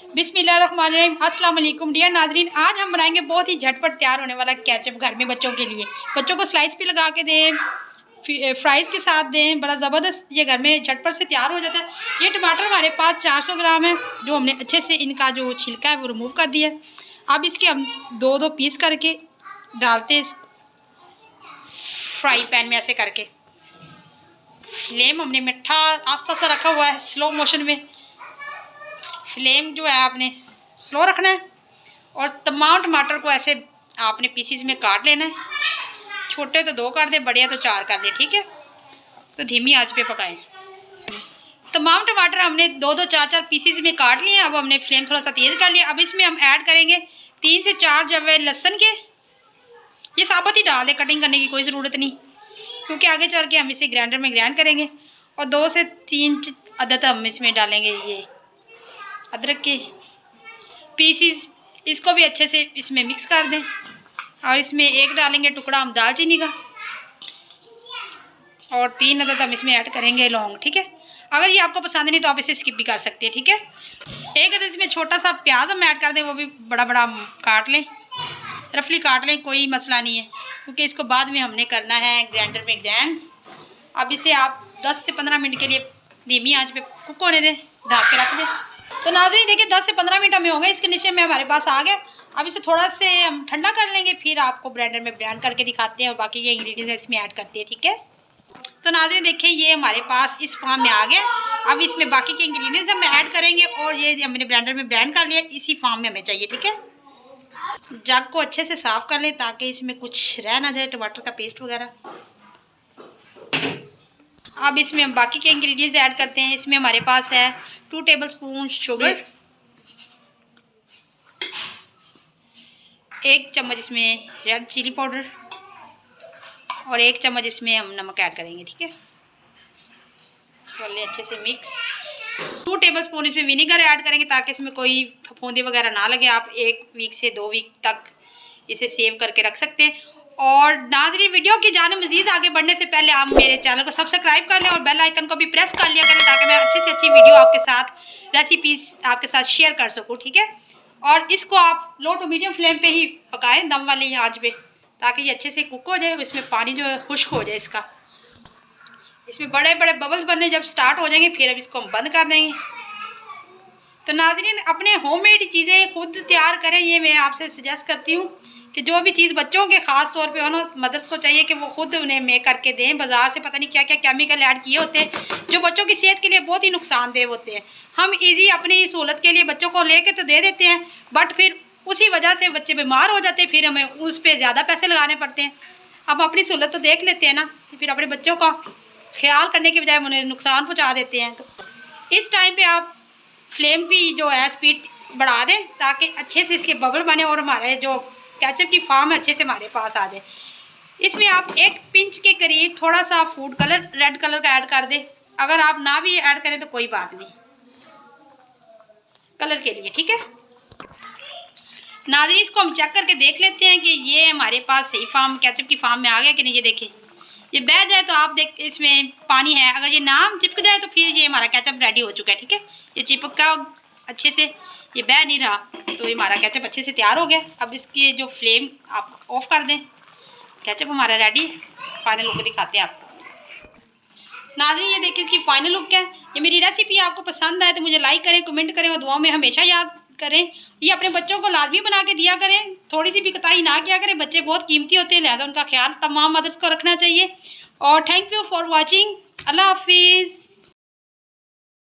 बिस्मिल्लाहिर्रहमानिर्रहीम। अस्सलाम वालेकुम डियर नाजरीन, आज हम बनाएंगे बहुत ही झटपट तैयार होने वाला केचप घर में बच्चों के लिए। बच्चों को स्लाइस पे लगा के दें, फ्राइज़ के साथ दें, बड़ा ज़बरदस्त ये घर में झटपट से तैयार हो जाता है। ये टमाटर हमारे पास 400 ग्राम है, जो हमने अच्छे से इनका जो छिलका है वो रिमूव कर दिया है। अब इसके हम दो दो पीस करके डालते हैं फ्राई पैन में, ऐसे करके। फ्लेम हमने मीठा आस्ता सा रखा हुआ है, स्लो मोशन में। फ्लेम जो है आपने स्लो रखना है और तमाम टमाटर को ऐसे आपने पीसीज में काट लेना है। छोटे तो 2 कर दे, बड़े तो 4 कर दे, ठीक है। तो धीमी आंच पे पकाएं। तमाम टमाटर हमने 2-2, 4-4 पीसीज में काट लिए। अब हमने फ्लेम थोड़ा सा तेज़ कर लिया। अब इसमें हम ऐड करेंगे 3 से 4 जवे लहसुन के। ये साबुत ही डाल दें, कटिंग करने की कोई ज़रूरत नहीं, क्योंकि आगे चल के हम इसे ग्राइंडर में ग्राइंड करेंगे। और 2 से 3 अदद हम इसमें डालेंगे ये अदरक के पीसीज। इसको भी अच्छे से इसमें मिक्स कर दें। और इसमें 1 डालेंगे टुकड़ा हम दालचीनी का, और 3 अदद हम इसमें ऐड करेंगे लौंग, ठीक है। अगर ये आपको पसंद नहीं तो आप इसे स्किप भी कर सकते हैं, ठीक है। 1 अदद इसमें छोटा सा प्याज हम ऐड कर दें, वो भी बड़ा बड़ा काट लें, रफली काट लें, कोई मसला नहीं है, क्योंकि इसको बाद में हमने करना है ग्राइंडर में ग्राइंड। अब इसे आप 10 से 15 मिनट के लिए धीमी आंच पे कुक होने दें, ढक के रख दें। तो नाज़रीन देखिए 10 से 15 मिनट हमें हो गए, इस कंडीशन में हमारे पास आ गया। अब इसे थोड़ा से हम ठंडा कर लेंगे, फिर आपको ब्लेंडर में ब्लेंड करके दिखाते हैं और बाकी के इंग्रेडिएंट्स इसमें ऐड करते हैं, ठीक है। तो नाज़रीन देखिए ये हमारे पास इस फॉर्म में आ गया। अब इसमें बाकी के इंग्रेडिएंट्स हम ऐड करेंगे और ये हमने ब्लेंडर में ब्लेंड कर लिया, इसी फॉर्म में हमें चाहिए, ठीक है। जग को अच्छे से साफ़ कर लें ताकि इसमें कुछ रह ना जाए, टमाटर का पेस्ट वगैरह। अब इसमें हम बाकी के इंग्रेडिएंट्स ऐड करते हैं। इसमें हमारे पास है 2 टेबलस्पून शुगर, 1 चम्मच इसमें रेड चिली पाउडर, और 1 चम्मच इसमें हम नमक ऐड करेंगे, ठीक है। कर ले अच्छे से मिक्स। 2 टेबलस्पून इसमें विनेगर ऐड करेंगे ताकि इसमें कोई फफूंदी वगैरह ना लगे। आप 1 वीक से 2 वीक तक इसे सेव करके रख सकते हैं। और नाज़रीन वीडियो की जानिब मज़ीद आगे बढ़ने से पहले आप मेरे चैनल को सब्सक्राइब कर लें और बेल आइकन को भी प्रेस कर लिया करें, ताकि मैं अच्छी से अच्छी वीडियो आपके साथ, रेसिपीज़ आपके साथ शेयर कर सकूँ, ठीक है। और इसको आप लो टू मीडियम फ्लेम पे ही पकाएं, दम वाली आंच पे, ताकि ये अच्छे से कुक हो जाए। इसमें पानी जो है खुश्क हो जाए इसका। इसमें बड़े बड़े बबल्स बनने जब स्टार्ट हो जाएंगे, फिर अब इसको हम बंद कर देंगे। तो नाज़रीन अपने होममेड चीज़ें खुद तैयार करें, ये मैं आपसे सजेस्ट करती हूँ कि जो भी चीज़ बच्चों के ख़ास तौर पे हो ना, मदर्स को चाहिए कि वो खुद उन्हें मेक करके दें। बाज़ार से पता नहीं क्या क्या केमिकल ऐड किए होते हैं, जो बच्चों की सेहत के लिए बहुत ही नुकसानदेह होते हैं। हम इजी अपनी सहूलत के लिए बच्चों को लेके तो दे देते हैं, बट फिर उसी वजह से बच्चे बीमार हो जाते हैं, फिर हमें उस पर ज़्यादा पैसे लगाने पड़ते हैं। अब अपनी सहूलत तो देख लेते हैं ना, फिर अपने बच्चों का ख्याल करने के बजाय उन्हें नुकसान पहुँचा देते हैं। तो इस टाइम पर आप फ्लेम की जो है स्पीड बढ़ा दें, ताकि अच्छे से इसके बबल बने और हमारे जो केचप की फॉर्म अच्छे से हमारे पास आ जाए। इसमें आप 1 पिंच के करीब थोड़ा सा फूड कलर, रेड कलर का ऐड कर दें। अगर आप ना भी ऐड करें तो कोई बात नहीं, कलर के लिए, ठीक है। नाज़रीन इसको हम चेक करके देख लेते हैं कि ये हमारे पास सही फॉर्म, केचप की फॉर्म में आ गया कि नहीं। ये देखें, ये बह जाए तो आप देख इसमें पानी है, अगर ये ना चिपक जाए तो फिर ये हमारा केचप रेडी हो चुका है, ठीक है। ये चिपका अच्छे से, ये बह नहीं रहा, तो ये हमारा केचप अच्छे से तैयार हो गया। अब इसकी जो फ्लेम आप ऑफ कर दें, केचप हमारा रेडी। फाइनल लुक दिखाते हैं आपको। नाज़रीन ये देखिए इसकी फाइनल लुक है। ये मेरी रेसिपी आपको पसंद आए तो मुझे लाइक करें, कमेंट करें और दुआओं में हमेशा याद करें। ये अपने बच्चों को लाजमी बना के दिया करें, थोड़ी सी भी कोताही ना किया करें। बच्चे बहुत कीमती होते हैं, लिहाजा उनका ख्याल तमाम मदर्स को रखना चाहिए। और थैंक यू फॉर वॉचिंग। अल्लाह हाफिज़।